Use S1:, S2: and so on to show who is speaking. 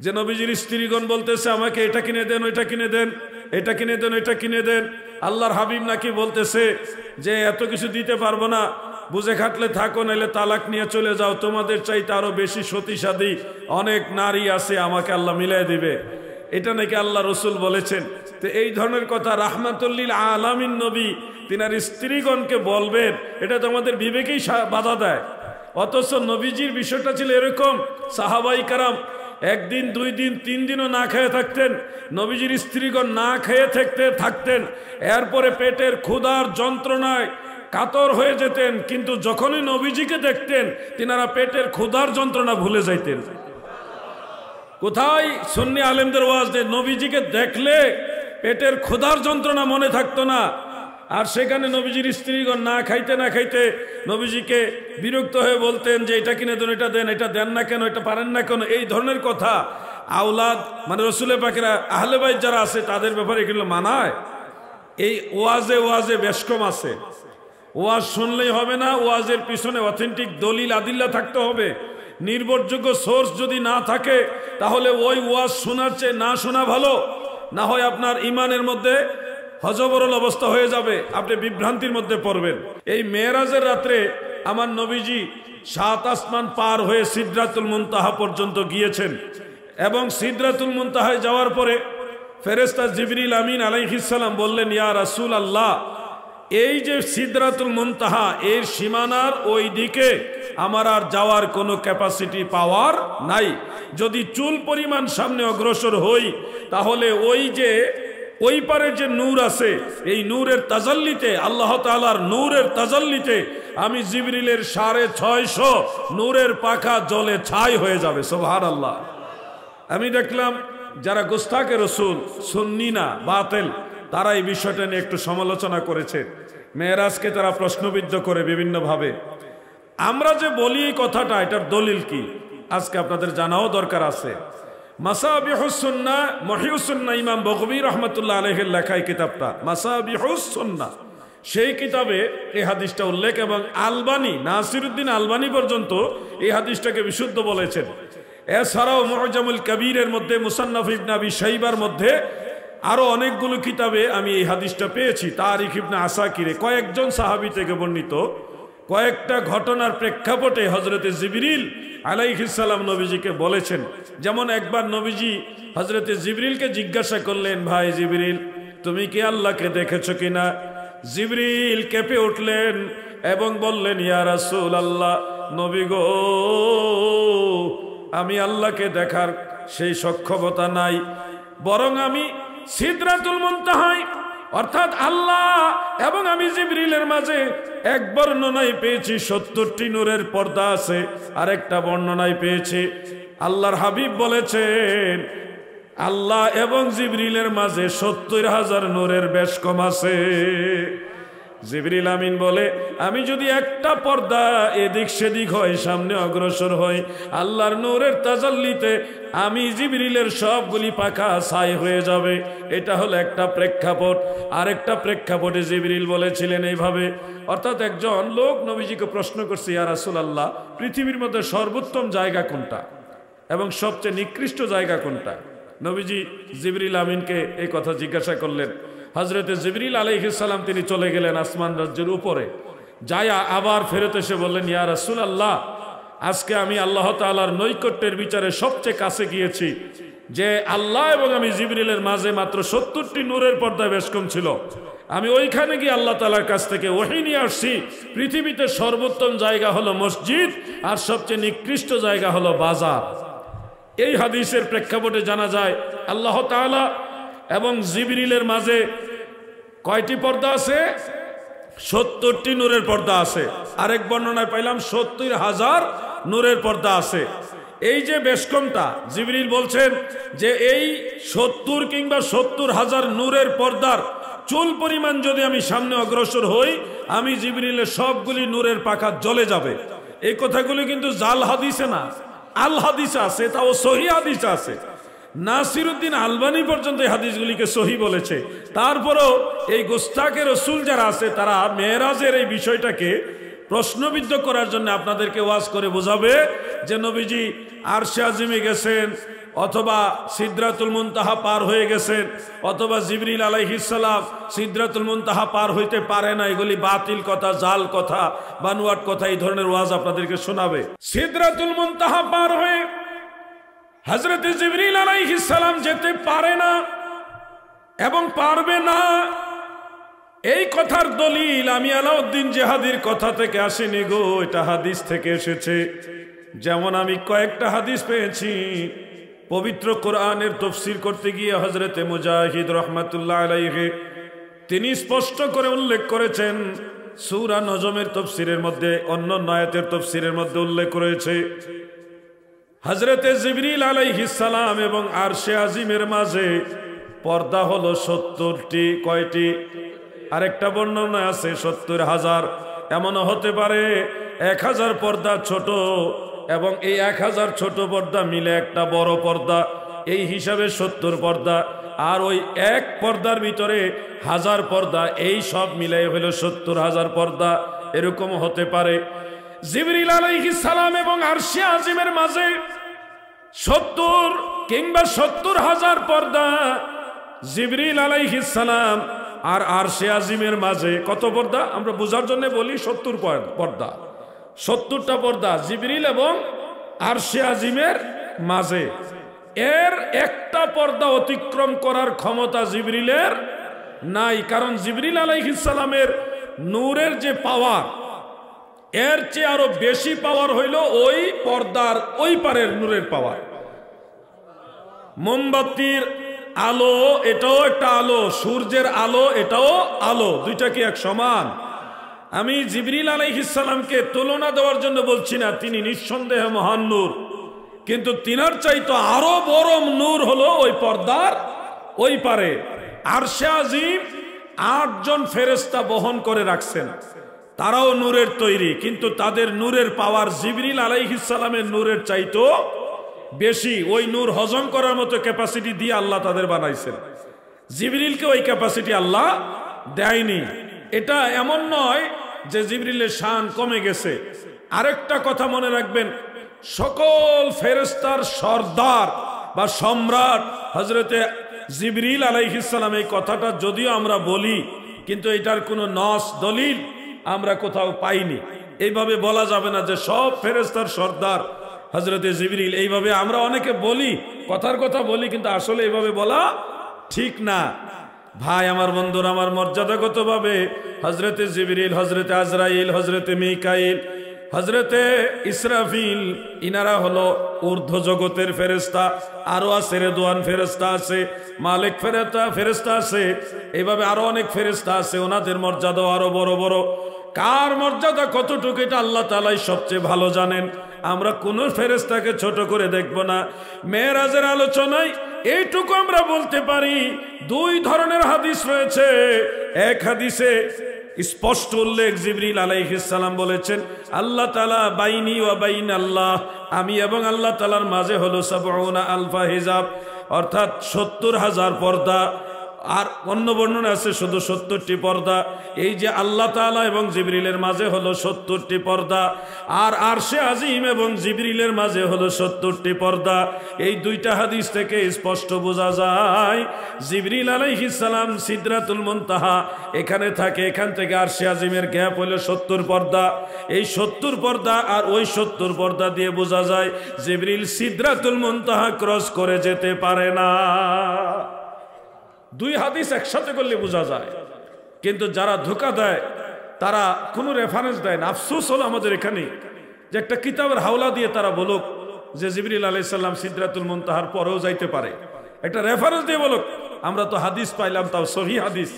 S1: যে নবীজির স্ত্রীগণ বলতেছে আমাকে এটা কিনে দেন, ওইটা কিনে দেন, এটা কিনে দেন, ওইটা কিনে দেন। আল্লাহর হাবিব নাকি বলতেছে যে এত কিছু দিতে পারবো না, বুঝে খাটলে থাকো, নাইলে তালাক নিয়ে চলে যাও, তোমাদের চাইতে আরো বেশি সতীসাধী অনেক নারী আছে, আমাকে আল্লাহ মিলাই দিবে। এটা নাকি আল্লাহ রসুল বলেছেন। তো এই ধরনের কথা রাহমাতুল্লিল আলামিন নবী তিনার স্ত্রীগণকে বলবেন, এটা তো আমাদের বিবেকেই বাধা দেয়। অথচ নবীজির বিষয়টা ছিল এরকম, সাহাবাই কারাম একদিন, 2 দিন, 3 দিনও না খেয়ে থাকতেন। নবীজির স্ত্রীগণ না খেয়ে থাকতেন, এরপরে পেটের ক্ষুধার যন্ত্রণায় কাতর হয়ে যেতেন, কিন্তু যখনই নবীজিকে দেখতেন তিনারা পেটের ক্ষুধার যন্ত্রণা ভুলে যাইতেন। কোথায় সুন্নি আলেমদের ওয়াজ, নবীজিকে দেখলে পেটের ক্ষুধার যন্ত্রণা মনে থাকতো না। আর সেখানে নবীজির স্ত্রীগণ না খাইতে নবীজিকে বিরক্ত হয়ে বলতেন যে এটা কিনে দেন, এটা দেন, এটা দেন না কেন, এটা পারেন না কেন, এই ধরনের কথা। আওলাদ মানে রসুলের পাকেরা আহলে বাইত যারা আছে তাদের ব্যাপারে এগুলো মানায়? এই ওয়াজে বেশ কম আছে। ওয়াজ শুনলেই হবে না, ওয়াজের পিছনে অথেন্টিক দলিল আদিল্লা থাকতে হবে। নির্ভরযোগ্য সোর্স যদি না থাকে তাহলে ওই ওয়াজ শোনার চেয়ে না শোনা ভালো। না হয় আপনার ইমানের মধ্যে হযবরল অবস্থা হয়ে যাবে, আপনি বিভ্রান্তির মধ্যে পড়বেন। এই মেরাজের রাত্রে আমার নবীজি 7 আসমান পার হয়ে সিদরাতুল মুনতাহা পর্যন্ত গিয়েছেন, এবং সিদরাতুল মুনতাহায় যাওয়ার পরে ফেরেশতা জিবরিল আমিন আলাইহিস সালাম বললেন, ইয়া রাসূলুল্লাহ, এই যে সিদরাতুল মুনতাহা এর সীমানার ওই দিকে আমার আর যাওয়ার কোনো ক্যাপাসিটি পাওয়ার নাই। যদি চুল পরিমাণ সামনে অগ্রসর হই তাহলে ওই পারে যে নূর আছে, এই নূরের তাজাল্লিতে, আল্লাহ তাআলার নূরের তাজাল্লিতে আমি জিবরিলের 650 নূরের পাখা জলে ছাই হয়ে যাবে। সুবহানাল্লাহ। আমি দেখলাম যারা গুস্তাকে রসুল, সুন্নি না, বাতিল, তারা এই বিষয়টা নিয়ে একটু সমালোচনা করেছে। মেরাজকে তারা প্রশ্নবিদ্ধ করে বিভিন্নভাবে। আমরা যে বলি এই কথাটা, এটার দলিল কি আজকে আপনাদের জানাও দরকার আছে। মাসাবিহুস সুন্নাহ, মহিউস সুন্নাহ, ইমাম বগবী রাহমাতুল্লাহ আলাইহির লেখা এই কিতাবটা মাসাবিহুস সুন্নাহ, সেই কিতাবে এই হাদিসটা উল্লেখ, এবং আলবানী, নাসিরউদ্দিন আলবানী পর্যন্ত এই হাদিসটাকে বিশুদ্ধ বলেছেন। এছাড়াও মুআজামুল কবীরের মধ্যে, মুসান্নাফ ইবনে আবি শাইবার মধ্যে আরো অনেকগুলো কিতাবে আমি এই হাদিসটা পেয়েছি। তারিখ ইবনে আসাকিরে কয়েকজন সাহাবী থেকে বর্ণিত কয়েকটা ঘটনার প্রেক্ষাপটে হযরতে জিবরিল আলাইহিস সালাম নবীজিকে বলেছেন। যেমন একবার নবীজি হযরতে জিবরিলকে জিজ্ঞাসা করলেন, ভাই জিবরিল, তুমি কি আল্লাহকে দেখেছো কিনা? জিবরিল কেঁপে উঠলেন এবং বললেন, ইয়া রাসূলুল্লাহ, নবী গো, আমি আল্লাহকে দেখার সেই সক্ষমতা নাই, বরং আমি সিদরাতুল মুনতাহায় অর্থাৎ আল্লাহ এবং আমি জিবরিলের মাঝে এক বর্ণনায় পেয়েছি 70টি নূরের পর্দা আছে, আর একটা বর্ণনায় পেয়েছি আল্লাহর হাবিব বলেছেন আল্লাহ এবং জিবরিলের মাঝে 70,000 নূরের বেশ কম আছে। জিবরিল আমিন বলে, আমি যদি একটা পর্দা এদিক সেদিক হয়, সামনে অগ্রসর হই, আল্লাহর নূরের তাজাল্লিতে আমি জিবরিলের সবগুলি পাখা ছাই হয়ে যাবে। এটা হলো একটা প্রেক্ষাপট। আরেকটা প্রেক্ষাপটে জিবরিল বলেছিলেন এইভাবে, অর্থাৎ একজন লোক নবীজিকে প্রশ্ন করছে, ইয়া রাসূলুল্লাহ, পৃথিবীর মধ্যে সর্বোত্তম জায়গা কোনটা এবং সবচেয়ে নিকৃষ্ট জায়গা কোনটা? নবীজি জিবরিল আমিনকে এই কথা জিজ্ঞাসা করলেন। হযরতে জিবরিল আলাইহিস সালাম তিনি চলে গেলেন আসমান রাজ্যের উপরে, যায়া আবার ফেরত এসে বললেন, ইয়া রাসূলুল্লাহ, আজকে আমি আল্লাহ তাআলার নৈকট্যের বিচারে সবচেয়ে কাছে গিয়েছি, যে আল্লাহ এবং আমি জিবরিলের মাঝে মাত্র 70টি নূরের পর্দা বেশ কম ছিল। আমি ওইখানে গিয়ে আল্লাহ তাআলার কাছ থেকে ওহী নিয়ে আসছি, পৃথিবীতে সর্বোত্তম জায়গা হলো মসজিদ, আর সবচেয়ে নিকৃষ্ট জায়গা হলো বাজার। এই হাদিসের প্রেক্ষাপটে জানা যায় আল্লাহ তাআলা এবং জিবরিলের মাঝে কয়টি পর্দা আছে? 70টি নূরের পর্দা আছে। আরেক বর্ণনায় পাইলাম 70,000 নূরের পর্দা আছে। এই যে বেশ কমটা, জিবরিল বলছেন যে এই 70 কিংবা 70,000 নূরের পর্দার চুল পরিমাণ যদি আমি সামনে অগ্রসর হই, আমি জিবরিলের সবগুলি নূরের পাখা জ্বলে যাবে। এই কথাগুলি কিন্তু জাল হাদিসে না, আল হাদিসে আছে, তাও সহিহ হাদিসে আছে। নাসিরউদ্দিন আলবানী পর্যন্ত এই হাদিসগুলিকে সহিহ বলেছে। তারপরেও এই গুস্তাকে রসুল যারা আছে তারা মেরাজের এই বিষয়টাকে প্রশ্নবিদ্ধ করার জন্য আপনাদেরকে ওয়াজ করে বোঝাবে যে নবীজি আরশে আজিমে গেছেন, অথবা সিদরাতুল মুনতাহা পার হয়ে গেছেন, অথবা জিবরিল আলাইহিস সালাম সিদরাতুল মুনতাহা পার হইতে পারে না, এগুলি বাতিল কথা, জাল কথা, বানোয়াট কথা, এই ধরনের ওয়াজ আপনাদেরকে শোনাবে। সিদরাতুল মুনতাহা পার হয়ে হযরত জিবরিল আলাইহিস সালাম যেতে পারে না এবং পারবে না, এই কথার দলিল আমি আলাউদ্দিন জিহাদির কথা থেকে আসেনি গো, এটা হাদিস থেকে এসেছে। যেমন আমি কয়েকটা হাদিস পেয়েছি, পবিত্র কোরআনের তাফসীর করতে গিয়ে হযরতে মুজাহিদ রাহমাতুল্লাহ আলাইহি তিনি স্পষ্ট করে উল্লেখ করেছেন, সূরা নজমের তাফসীরের মধ্যে, অন্য আয়াতের তাফসীরের মধ্যে উল্লেখ করেছে হযরতে জিবরিল আলাইহিস সালাম এবং আরশে আজিমের মাঝে পর্দা হলো 70টি। কয়টি? আরেকটা বর্ণনা আছে 70,000। এমনও হতে পারে 1000 পর্দা ছোট, এবং এই 1000 ছোট পর্দা মিলে একটা বড় পর্দা, এই হিসাবে 70 পর্দা। আর ওই এক পর্দার ভিতরে 1000 পর্দা, এই সব মিলাই হলো 70,000 পর্দা, এরকম হতে পারে। জিবরিল আলাইহিস সালাম এবং আরশে আজিমের মাঝে 70 কিংবা 70,000 পর্দা। জিবরিল আলাইহিস সালাম আর আরশে আজিমের মাঝে কত পর্দা? আমরা বোঝার জন্য বলি 70 পর্দা, 70টা পর্দা জিবরিল এবং আরশে আজিমের মাঝে। এর একটা পর্দা অতিক্রম করার ক্ষমতা জিবরিলের নাই, কারণ জিবরিল আলাইহিস সালামের নূরের যে পাওয়ার, এর চেয়ে আরো বেশি পাওয়ার হইল ওই পর্দার ওই পারের নূরের পাওয়ার। মোমবাতির আলো এটাও একটা আলো, সূর্যের আলো এটাও আলো, দুইটা কি এক সমান? আমি জিবরিল আলাইহিস সালামকে তুলনা দেওয়ার জন্য বলছি না, তিনি নিঃসন্দেহে মহান নূর, কিন্তু তিনার চাইতো আরো বড় নূর হলো ওই পর্দার ওই পারে। আরশে আজিম 8 জন ফেরেশতা বহন করে রাখছেন, তারাও নূরের তৈরি, কিন্তু তাদের নূরের পাওয়ার জিবরিল আলাইহিস সালামের নূরের চাইতো বেশি। ওই নূর হজম করার মতো ক্যাপাসিটি দিয়ে আল্লাহ তাদের বানাইছেন, জিবরিলকে ওই ক্যাপাসিটি আল্লাহ দেয়নি। এটা এমন নয় যে জিবরিলের শান কমে গেছে। আরেকটা কথা মনে রাখবেন, সকল ফেরেশতার সর্দার বা সম্রাট হযরতে জিবরিল আলাইহিস সালাম, এই কথাটা যদিও আমরা বলি, কিন্তু এটার কোনো নস দলিল আমরা কোথাও পাইনি। এইভাবে বলা যাবে না যে সব ফেরেশতার সর্দার হযরতে জিবরিল, এইভাবে আমরা অনেকে বলি, কথার কথা বলি, কিন্তু আসলে এইভাবে বলা ঠিক না। ভাই আমার বন্ধুরা, আমার মর্যাদাগত ভাবে হযরতে জিবরিল, হযরতে আজরাইল, হযরতে মিকাইল, হযরতে ইসরাফিল, ইনারা হলো ঊর্ধ্ব জগতের ফেরেশতা। আরো আছে রেদওয়ান ফেরেশতা আছে, মালিক ফেরেশতা আছে, এইভাবে আরো অনেক ফেরেশতা আছে, ওনাদের মর্যাদা আরো বড় বড়। কার মর্যাদা কতটুকু এটা আল্লাহ তাআলাই সবচেয়ে ভালো জানেন। আমরা কোন ফেরেশতাকে ছোট করে দেখব না। মেরাজের আলোচনায় এইটুকু আমরা বলতে পারি, 2 ধরনের হাদিস রয়েছে। এক হাদিসে স্পষ্ট উল্লেখ, জিবরিল আলাইহিস সালাম বলেছেন, আল্লাহ তাআলা বাইনি ওয়া বাইন আল্লাহ, আমি এবং আল্লাহ তাআলার মাঝে হলো 70 আলফা হিজাব, অর্থাৎ 70,000 পর্দা। আর অন্য বর্ণনা আছে শুধু 70টি পর্দা। এই যে আল্লাহ তাআলা এবং জিবরিলের মাঝে হলো 70টি পর্দা, আর আরশে আজিম এবং জিবরিলের মাঝে হলো 70টি পর্দা। এই 2টা হাদিস থেকে স্পষ্ট বোঝা যায় জিবরিল আলাইহিস সালাম সিদরাতুল মুনতাহা এখানে থাকে, এখান থেকে আরশে আজিমের গ্যাপ হলো 70 পর্দা। এই 70 পর্দা আর ওই 70 পর্দা দিয়ে বোঝা যায় জিবরিল সিদরাতুল মুনতাহা ক্রস করে যেতে পারে না। 2 হাদিস একসাথে করলে বোঝা যায়, কিন্তু যারা ধোঁকা দেয় তারা কোনো রেফারেন্স দেয় না। আফসোস হলো আমাদের এখানে যে একটা কিতাবের হাওলা দিয়ে তারা বলুক যে জিবরিল আলাইহিস সালাম সিদরাতুল মুনতাহার পরেও যাইতে পারে, একটা রেফারেন্স দিয়ে বলুক। আমরা তো হাদিস পাইলাম, তাও সহিহ হাদিস।